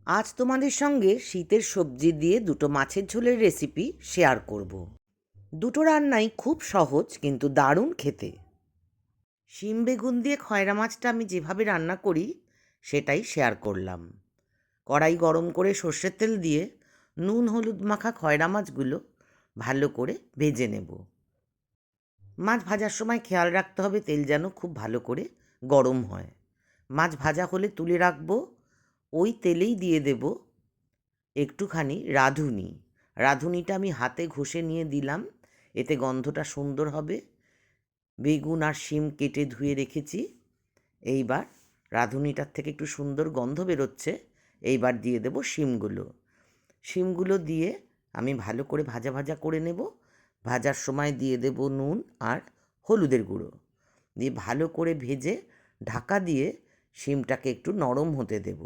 আজ তোমাদের সঙ্গে শীতের সবজি দিয়ে দুটো মাছের ঝোলের রেসিপি শেয়ার করব। দুটো রান্নাই খুব সহজ কিন্তু দারুণ খেতে। শিম বেগুন দিয়ে খয়রা মাছটা আমি যেভাবে রান্না করি সেটাই শেয়ার করলাম। কড়াই গরম করে সর্ষের তেল দিয়ে নুন হলুদ মাখা খয়রা মাছগুলো ভালো করে ভেজে নেব। মাছ ভাজার সময় খেয়াল রাখতে হবে তেল যেন খুব ভালো করে গরম হয়। মাছ ভাজা হলে তুলে রাখবো। ওই তেলেই দিয়ে দেব একটুখানি রাঁধুনি। রাঁধুনিটা আমি হাতে ঘষে নিয়ে দিলাম, এতে গন্ধটা সুন্দর হবে। বেগুন আর শিম কেটে ধুয়ে রেখেছি। এইবার রাঁধুনিটার থেকে একটু সুন্দর গন্ধ বেরোচ্ছে। এইবার দিয়ে দেব শিমগুলো। শিমগুলো দিয়ে আমি ভালো করে ভাজা ভাজা করে নেব। ভাজার সময় দিয়ে দেব নুন আর হলুদের গুঁড়ো, দিয়ে ভালো করে ভেজে ঢাকা দিয়ে শিমটাকে একটু নরম হতে দেব।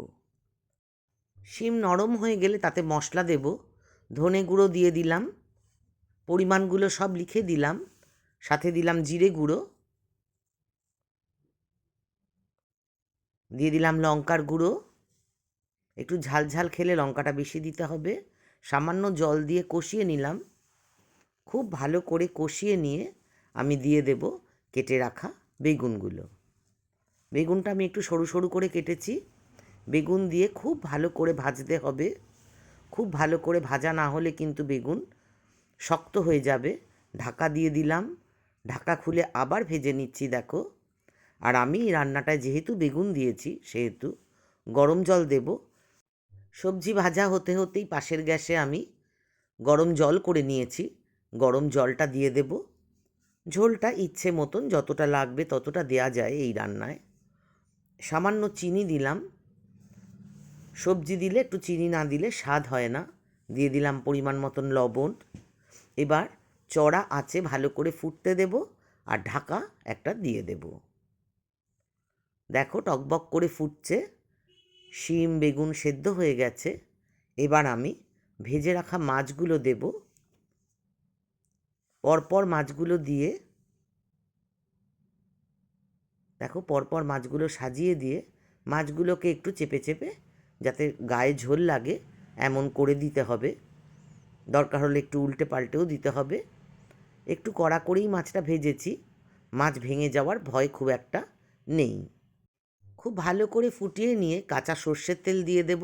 শিম নরম হয়ে গেলে তাতে মশলা দেব। ধনে গুঁড়ো দিয়ে দিলাম, পরিমাণগুলো সব লিখে দিলাম। সাথে দিলাম জিরে গুঁড়ো, দিয়ে দিলাম লঙ্কার গুঁড়ো। একটু ঝাল ঝাল খেলে লঙ্কাটা বেশি দিতে হবে। সামান্য জল দিয়ে কষিয়ে নিলাম। খুব ভালো করে কষিয়ে নিয়ে আমি দিয়ে দেব কেটে রাখা বেগুনগুলো। বেগুনটা আমি একটু সরু সরু করে কেটেছি। বেগুন দিয়ে খুব ভালো করে ভাজতে হবে। খুব ভালো করে ভাজা না হলে কিন্তু বেগুন শক্ত হয়ে যাবে। ঢাকা দিয়ে দিলাম। ঢাকা খুলে আবার ভেজে নিচ্ছি দেখো। আর আমি রান্নাটায় যেহেতু বেগুন দিয়েছি সেহেতু গরম জল দেব। সবজি ভাজা হতে হতেই পাশের গ্যাসে আমি গরম জল করে নিয়েছি। গরম জলটা দিয়ে দেব। ঝোলটা ইচ্ছে মতন যতটা লাগবে ততটা দেয়া যায় এই রান্নায়। সামান্য চিনি দিলাম। সবজি দিলে একটু চিনি না দিলে স্বাদ হয় না। দিয়ে দিলাম পরিমাণ মতন লবণ। এবার চড়া আঁচে ভালো করে ফুটতে দেব আর ঢাকা একটা দিয়ে দেব। দেখো টকবক করে ফুটছে। শিম বেগুন সেদ্ধ হয়ে গেছে। এবার আমি ভেজে রাখা মাছগুলো দেব। পরপর মাছগুলো দিয়ে দেখো পরপর মাছগুলো সাজিয়ে দিয়ে মাছগুলোকে একটু চেপে চেপে যাতে গায়ে ঝোল লাগে এমন করে দিতে হবে। দরকার হলে একটু উল্টে পাল্টেও দিতে হবে। একটু কড়া করেই মাছটা ভেজেছি। মাছ ভেঙে যাওয়ার ভয় খুব একটা নেই। খুব ভালো করে ফুটিয়ে নিয়ে কাঁচা সর্ষের তেল দিয়ে দেব।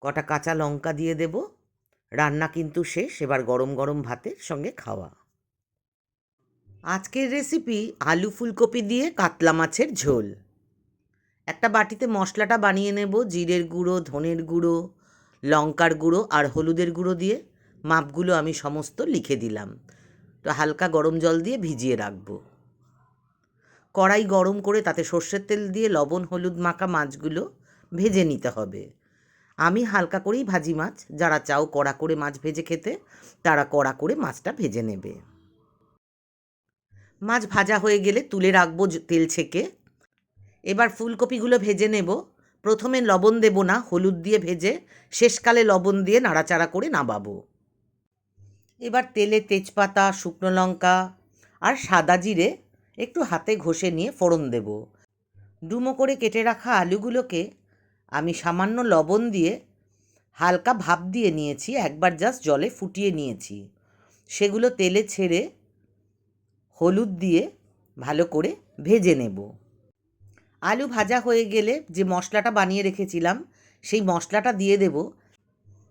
কটা কাঁচা লঙ্কা দিয়ে দেব। রান্না কিন্তু শেষ। এবার গরম গরম ভাতের সঙ্গে খাওয়া। আজকের রেসিপি আলু ফুলকপি দিয়ে কাতলা মাছের ঝোল। একটা বাটিতে মশলাটা বানিয়ে নেব। জিরের গুঁড়ো, ধনের গুঁড়ো, লঙ্কার গুঁড়ো আর হলুদের গুঁড়ো দিয়ে মাপগুলো আমি সমস্ত লিখে দিলাম। তো হালকা গরম জল দিয়ে ভিজিয়ে রাখবো। কড়াই গরম করে তাতে সর্ষের তেল দিয়ে লবণ হলুদ মাখা মাছগুলো ভেজে নিতে হবে। আমি হালকা করেই ভাজি মাছ। যারা চাও কড়া করে মাছ ভেজে খেতে তারা কড়া করে মাছটা ভেজে নেবে। মাছ ভাজা হয়ে গেলে তুলে রাখবো তেল ছেঁকে। এবার ফুলকপিগুলো ভেজে নেব। প্রথমে লবণ দেব না, হলুদ দিয়ে ভেজে শেষকালে লবণ দিয়ে নাড়াচাড়া করে নামাবো। এবার তেলে তেজপাতা, শুকনো লঙ্কা আর সাদা জিরে একটু হাতে ঘষে নিয়ে ফোড়ন দেব। ডুমো করে কেটে রাখা আলুগুলোকে আমি সামান্য লবণ দিয়ে হালকা ভাপ দিয়ে নিয়েছি। একবার জাস্ট জলে ফুটিয়ে নিয়েছি। সেগুলো তেলে ছেড়ে হলুদ দিয়ে ভালো করে ভেজে নেব। আলু ভাজা হয়ে গেলে যে মশলাটা বানিয়ে রেখেছিলাম সেই মশলাটা দিয়ে দেব।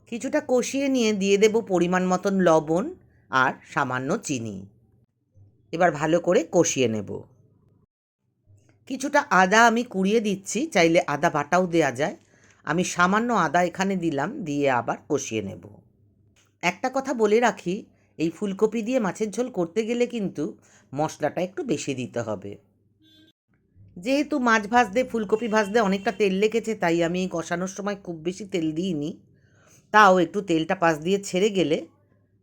কিছুটা কষিয়ে নিয়ে দিয়ে দেব পরিমাণ মতন লবণ আর সামান্য চিনি। এবার ভালো করে কষিয়ে নেব। কিছুটা আদা আমি কুড়িয়ে দিচ্ছি, চাইলে আদা বাটাও দেওয়া যায়। আমি সামান্য আদা এখানে দিলাম, দিয়ে আবার কষিয়ে নেব। একটা কথা বলে রাখি, এই ফুলকপি দিয়ে মাছের ঝোল করতে গেলে কিন্তু মশলাটা একটু বেশি দিতে হবে। যেহেতু মাছ ভাজতে ফুলকপি ভাজতে অনেকটা তেল লেগেছে তাই আমি কষানোর সময় খুব বেশি তেল দিইনি। তাও একটু তেলটা পাশ দিয়ে ছেড়ে গেলে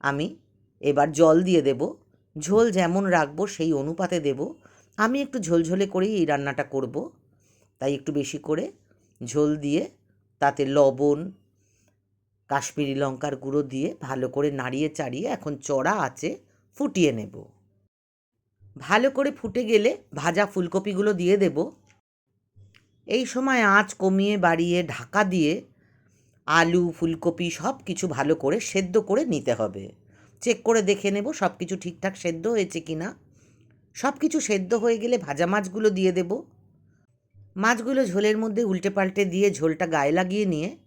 আমি এবার জল দিয়ে দেব। ঝোল যেমন রাখবো সেই অনুপাতে দেব। আমি একটু ঝোলঝোলে করেই এই রান্নাটা করব, তাই একটু বেশি করে ঝোল দিয়ে তাতে লবণ, কাশ্মীরি লঙ্কার গুঁড়ো দিয়ে ভালো করে নাড়িয়ে চাড়িয়ে এখন চড়া আঁচে ফুটিয়ে নেব। ভালো করে ফুটে গেলে ভাজা ফুলকপিগুলো দিয়ে দেব। এই সময় আঁচ কমিয়ে বাড়িয়ে ঢাকা দিয়ে আলু ফুলকপি সব কিছু ভালো করে সেদ্ধ করে নিতে হবে। চেক করে দেখে নেব সব কিছু ঠিকঠাক সেদ্ধ হয়েছে কি না। সব কিছু সেদ্ধ হয়ে গেলে ভাজা মাছগুলো দিয়ে দেব। মাছগুলো ঝোলের মধ্যে উল্টে পাল্টে দিয়ে ঝোলটা গায়ে লাগিয়ে নিয়ে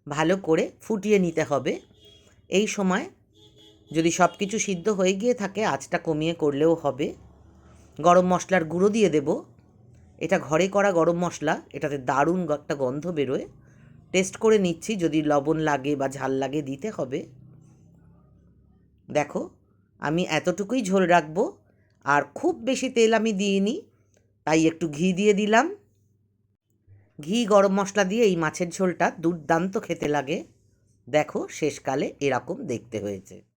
ভালো করে ফুটিয়ে নিতে হবে। এই সময় যদি সব কিছু সিদ্ধ হয়ে গিয়ে থাকে আঁচটা কমিয়ে করলেও হবে। গরম মশলার গুঁড়ো দিয়ে দেব। এটা ঘরে করা গরম মশলা, এটাতে দারুণ একটা গন্ধ বেরোয়। টেস্ট করে নিচ্ছি, যদি লবণ লাগে বা ঝাল লাগে দিতে হবে। দেখো আমি এতটুকুই ঝোল রাখবো, আর খুব বেশি তেল আমি দিইনি, তাই একটু ঘি দিয়ে দিলাম। ঘি গরম মশলা দিয়ে এই মাছের ঝোলটা দুর্দান্ত খেতে লাগে। দেখো শেষকালে এরকম দেখতে হয়েছে।